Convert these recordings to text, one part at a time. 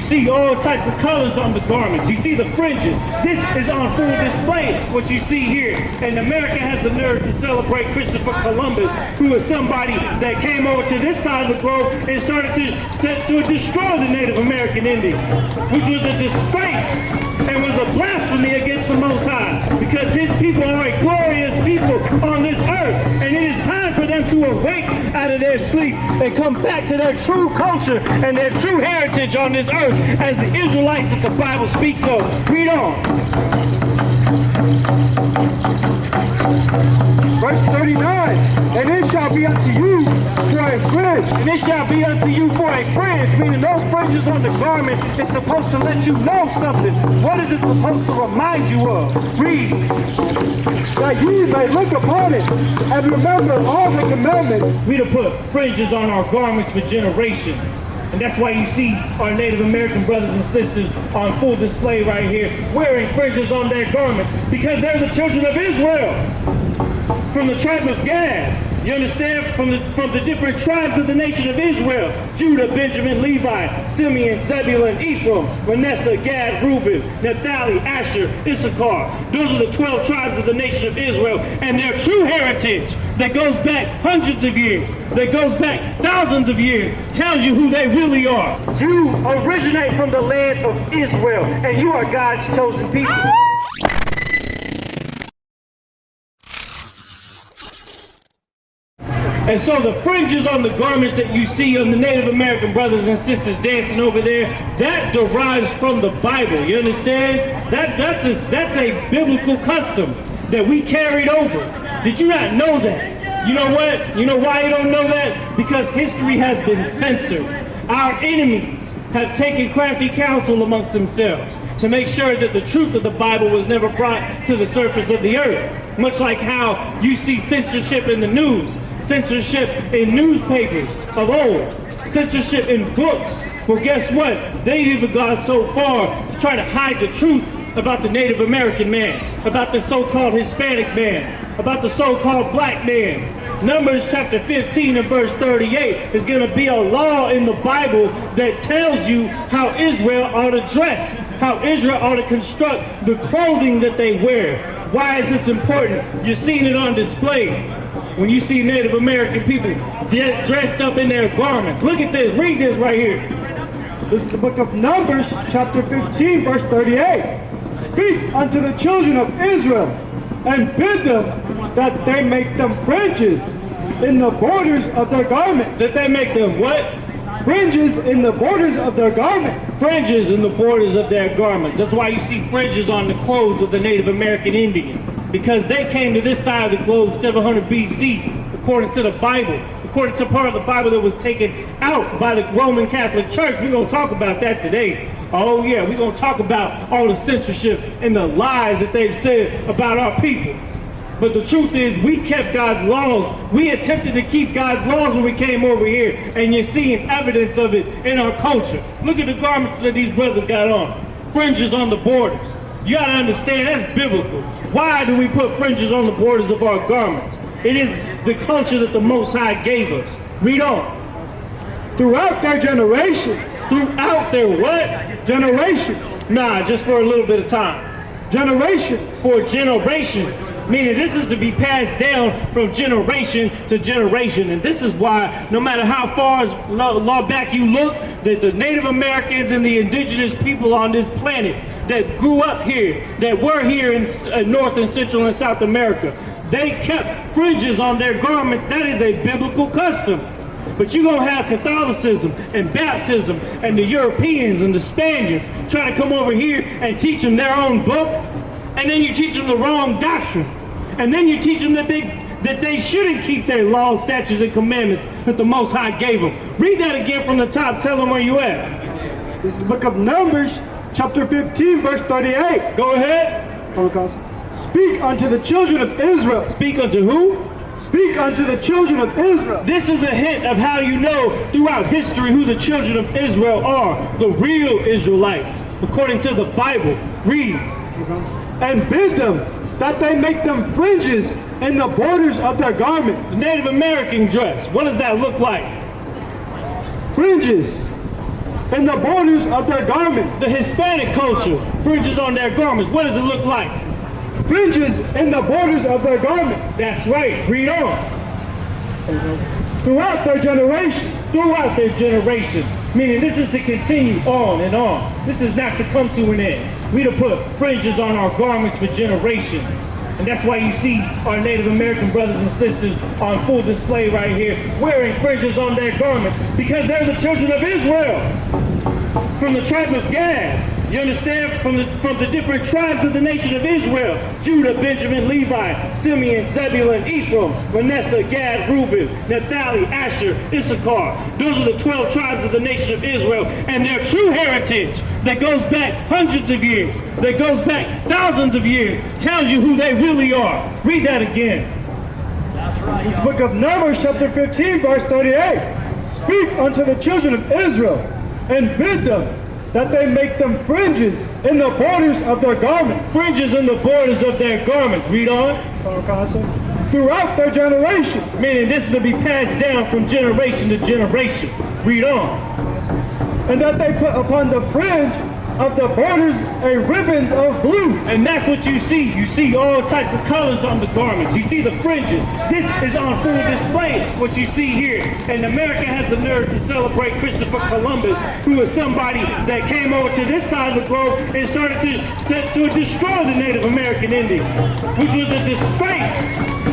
see all types of colors on the garments. You see the fringes. This is on full display, what you see here. And America has the nerve to celebrate Christopher Columbus, who is somebody that came over to this side of the globe and started to destroy the Native American Indians, which was a disgrace and was a blasphemy against the Most High, because his people are a glorious people on this earth, and it is time for them to awake out of their sleep and come back to their true culture and their true heritage on this earth as the Israelites that the Bible speaks of. Read on. Verse 39, and it shall be unto you for a fringe. And it shall be unto you for a fringe, meaning those fringes on the garment is supposed to let you know something. What is it supposed to remind you of? Read. That ye may look upon it and remember all the commandments. We to put fringes on our garments for generations. And that's why you see our Native American brothers and sisters on full display right here, wearing fringes on their garments, because they're the children of Israel, from the tribe of Gad. You understand? From the different tribes of the nation of Israel: Judah, Benjamin, Levi, Simeon, Zebulun, Ephraim, Manasseh, Gad, Reuben, Naphtali, Asher, Issachar. Those are the 12 tribes of the nation of Israel, and their true heritage that goes back hundreds of years, that goes back thousands of years, tells you who they really are. You originate from the land of Israel, and you are God's chosen people. And so the fringes on the garments that you see on the Native American brothers and sisters dancing over there, that derives from the Bible. You understand? That's a biblical custom that we carried over. Did you not know that? You know what? You know why you don't know that? Because history has been censored. Our enemies have taken crafty counsel amongst themselves to make sure that the truth of the Bible was never brought to the surface of the earth. Much like how you see censorship in the news, censorship in newspapers of old, censorship in books. Well, guess what? They've even gone so far to try to hide the truth about the Native American man, about the so-called Hispanic man, about the so-called black man. Numbers chapter 15 and verse 38 is going to be a law in the Bible that tells you how Israel ought to dress, how Israel ought to construct the clothing that they wear. Why is this important? You're seeing it on display when you see Native American people dressed up in their garments. Look at this. Read this right here. This is the book of Numbers, chapter 15, verse 38. Speak unto the children of Israel, and bid them that they make them fringes in the borders of their garments. That they make them what? Fringes in the borders of their garments. Fringes in the borders of their garments. That's why you see fringes on the clothes of the Native American Indian, because they came to this side of the globe 700 BC, according to the Bible, according to part of the Bible that was taken out by the Roman Catholic Church. We're going to talk about that today. Oh yeah, we're going to talk about all the censorship and the lies that they've said about our people. But the truth is, we kept God's laws. We attempted to keep God's laws when we came over here, and you're seeing evidence of it in our culture. Look at the garments that these brothers got on. Fringes on the borders. You gotta understand, that's biblical. Why do we put fringes on the borders of our garments? It is the culture that the Most High gave us. Read on. Throughout their generations. Throughout their what? Generations. Nah, just for a little bit of time. Generations. For generations. Meaning this is to be passed down from generation to generation. And this is why, no matter how far back you look, that the Native Americans and the indigenous people on this planet that grew up here, that were here in North and Central and South America, they kept fringes on their garments. That is a biblical custom. But you're going to have Catholicism and baptism and the Europeans and the Spaniards try to come over here and teach them their own book, and then you teach them the wrong doctrine. And then you teach them that they shouldn't keep their laws, statutes, and commandments that the Most High gave them. Read that again from the top. Tell them where you at. This is the book of Numbers, chapter 15, verse 38. Go ahead. Speak unto the children of Israel. Speak unto who? Speak unto the children of Israel. This is a hint of how you know throughout history who the children of Israel are. The real Israelites, according to the Bible. Read. And bid them that they make them fringes in the borders of their garments. Native American dress. What does that look like? Fringes. in the borders of their garments. The Hispanic culture, fringes on their garments. What does it look like? Fringes in the borders of their garments. That's right. Read on. Throughout their generations. Throughout their generations. Meaning this is to continue on and on. This is not to come to an end. We to put fringes on our garments for generations. And that's why you see our Native American brothers and sisters on full display right here, wearing fringes on their garments, because they're the children of Israel, from the tribe of Gad. You understand? From the different tribes of the nation of Israel: Judah, Benjamin, Levi, Simeon, Zebulun, Ephraim, Manasseh, Gad, Reuben, Naphtali, Asher, Isupk. Those are the 12 tribes of the nation of Israel, and their true heritage that goes back hundreds of years, that goes back thousands of years, tells you who they really are. Read that again. The book of Numbers, chapter 15, verse 38. Speak unto the children of Israel, and bid them that they make them fringes in the borders of their garments. Fringes in the borders of their garments. Read on. Throughout their generations. Meaning this is to be passed down from generation to generation. Read on. And that they put upon the fringe of the borders a ribbon of blue. And that's what you see. You see all types of colors on the garments. You see the fringes. This is on full display, what you see here. And America has the nerve to celebrate Christopher Columbus, who is somebody that came over to this side of the globe and started to destroy the Native American Indians, which was a disgrace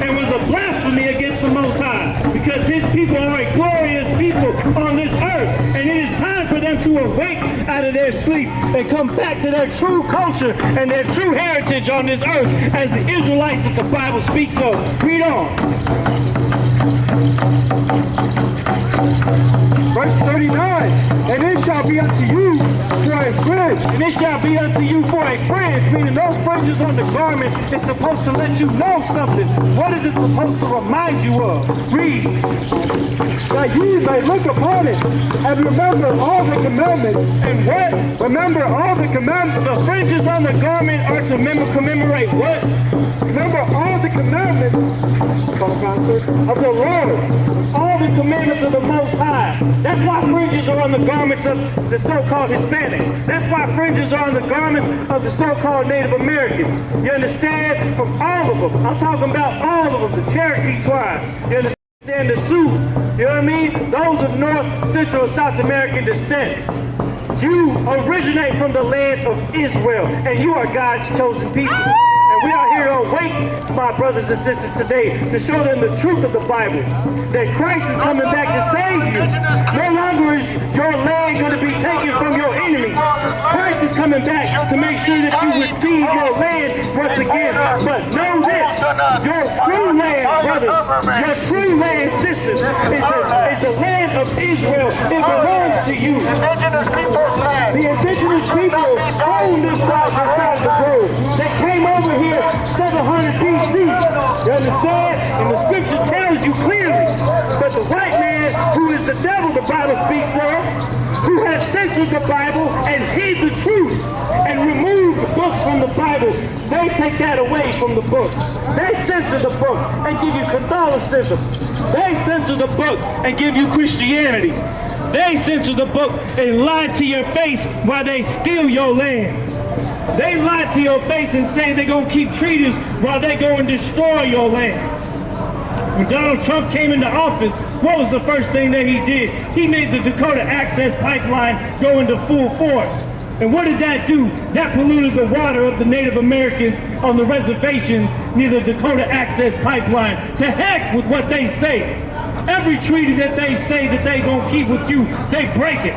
and was a blasphemy against the Most High, because his people are a glorious people on this earth, and it is time for them to awake out of their sleep and come back to their true culture and their true heritage on this earth as the Israelites that the Bible speaks of. Read on. Verse 39, and it shall be unto you for a fringe. And it shall be unto you for a fringe, meaning those fringes on the garment is supposed to let you know something. What is it supposed to remind you of? Read. That ye may look upon it and remember all the commandments. And what? Remember all the commandments. The fringes on the garment are to commemorate what? Remember all the commandments of the Lord. All the commandments of the Most High. That's why fringes are on the garments of the so-called Hispanics. That's why fringes are on the garments of the so-called Native Americans. You understand? From all of them. I'm talking about all of them. The Cherokee tribe. You understand? The Sioux. You know what I mean? Those of North, Central, and South American descent. You originate from the land of Israel, and you are God's chosen people. And we are here to awake my brothers and sisters today to show them the truth of the Bible, that Christ is coming back to save you. No longer is your land going to be taken from your enemies. Christ is coming back to make sure that you receive your land once again. But know this, your true land, brothers, your true land, sisters, is the land of Israel. It belongs to you. The indigenous people own this side of the globe. They came over here 700 BC. You understand? And the scripture tells you clearly. But the white man, who is the devil the Bible speaks of, who has censored the Bible and hid the truth and removed the books from the Bible, they take that away from the book. They censor the book and give you Catholicism. They censor the book and give you Christianity. They censor the book and lie to your face while they steal your land. They lie to your face and say they're going to keep treaties while they go and destroy your land. When Donald Trump came into office, what was the first thing that he did? He made the Dakota Access Pipeline go into full force. And what did that do? That polluted the water of the Native Americans on the reservations near the Dakota Access Pipeline. To heck with what they say. Every treaty that they say that they gonna keep with you, they break it.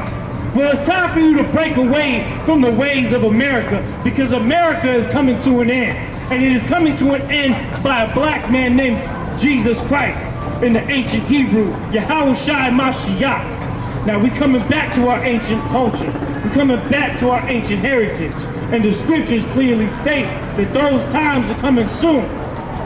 Well, it's time for you to break away from the ways of America, because America is coming to an end. And it is coming to an end by a black man named Jesus Christ in the ancient Hebrew, Yahushua Mashiach. Now we're coming back to our ancient culture. We're coming back to our ancient heritage. And the scriptures clearly state that those times are coming soon.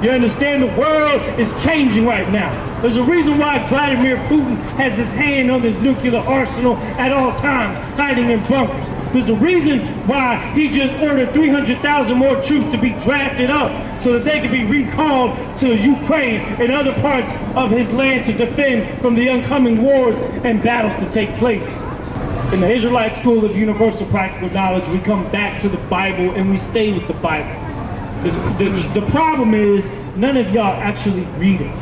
You understand? The world is changing right now. There's a reason why Vladimir Putin has his hand on his nuclear arsenal at all times, hiding in bunkers. There's a reason why he just ordered 300,000 more troops to be drafted up so that they can be recalled to Ukraine and other parts of his land to defend from the oncoming wars and battles to take place. In the Israelite School of Universal Practical Knowledge, we come back to the Bible and we stay with the Bible. The problem is none of y'all actually read it.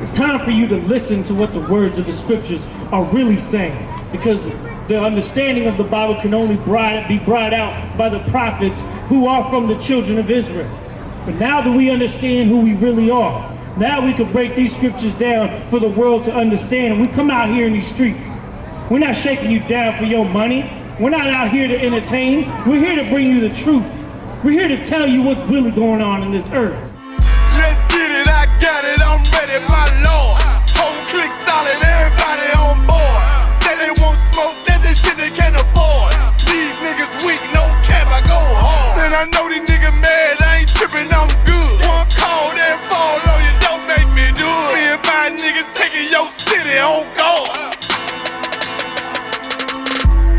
It's time for you to listen to what the words of the scriptures are really saying, because the understanding of the Bible can only be brought out by the prophets who are from the children of Israel. But now that we understand who we really are, now we can break these scriptures down for the world to understand. And we come out here in these streets. We're not shaking you down for your money. We're not out here to entertain. We're here to bring you the truth. We're here to tell you what's really going on in this earth. Let's get it, I got it, I'm ready, my lord. Whole clique solid, everybody on board. Say they won't smoke, that's the shit they can't afford. These niggas weak, no cap, I go hard. And I know these niggas mad, I ain't tripping, I'm good. One call, then fall on you, don't make me do it. Me and my niggas taking your city on guard.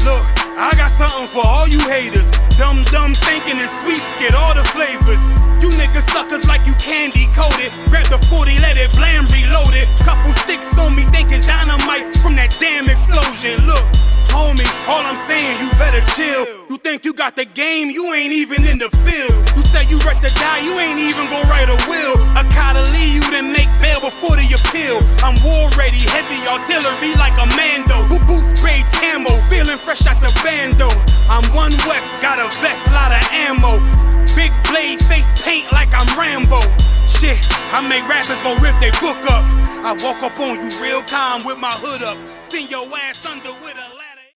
Look, I got something for all you haters. Dumb thinking it's sweet, get all the flavors. You niggas suckers like you candy coated. Grab the 40, let it blam, reload it. Couple sticks on me, think it's dynamite from that damn explosion. Look, homie, all I'm saying, you better chill. You think you got the game, you ain't even in the field. You say you ready to die, you ain't even gon' write a will. I gotta leave you to make bail before the appeal. I'm war ready, heavy artillery like a Mando. Who boots braids camo, feeling fresh out the bando. I'm one west, got a vest, lot of ammo. Big blade, face paint like I'm Rambo. Shit, I make rappers gon' rip they book up. I walk up on you real calm with my hood up. Send your ass under with a